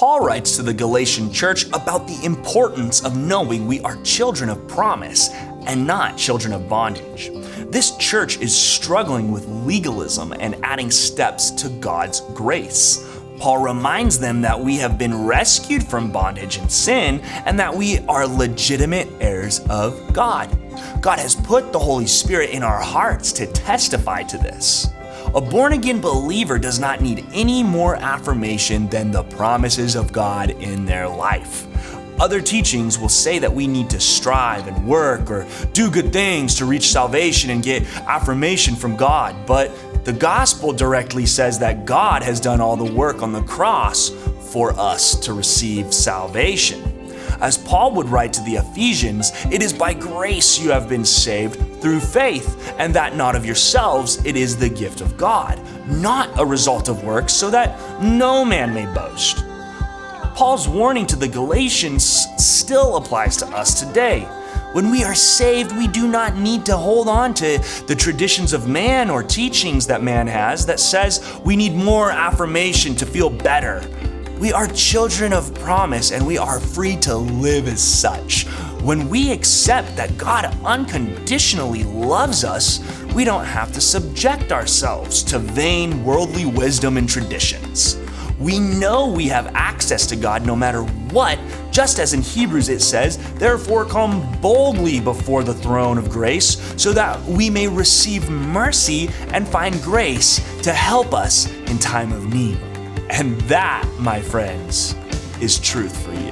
Paul writes to the Galatian church about the importance of knowing we are children of promise and not children of bondage. This church is struggling with legalism and adding steps to God's grace. Paul reminds them that we have been rescued from bondage and sin and that we are legitimate heirs of God. God has put the Holy Spirit in our hearts to testify to this. A born-again believer does not need any more affirmation than the promises of God in their life. Other teachings will say that we need to strive and work or do good things to reach salvation and get affirmation from God, but the gospel directly says that God has done all the work on the cross for us to receive salvation. As Paul would write to the Ephesians, it is by grace you have been saved through faith, and that not of yourselves, it is the gift of God, not a result of works, so that no man may boast. Paul's warning to the Galatians still applies to us today. When we are saved, we do not need to hold on to the traditions of man or teachings that man has that says we need more affirmation to feel better. We are children of promise and we are free to live as such. When we accept that God unconditionally loves us, we don't have to subject ourselves to vain worldly wisdom and traditions. We know we have access to God no matter what, just as in Hebrews it says, "Therefore come boldly before the throne of grace, so that we may receive mercy and find grace to help us in time of need." And that, my friends, is truth for you.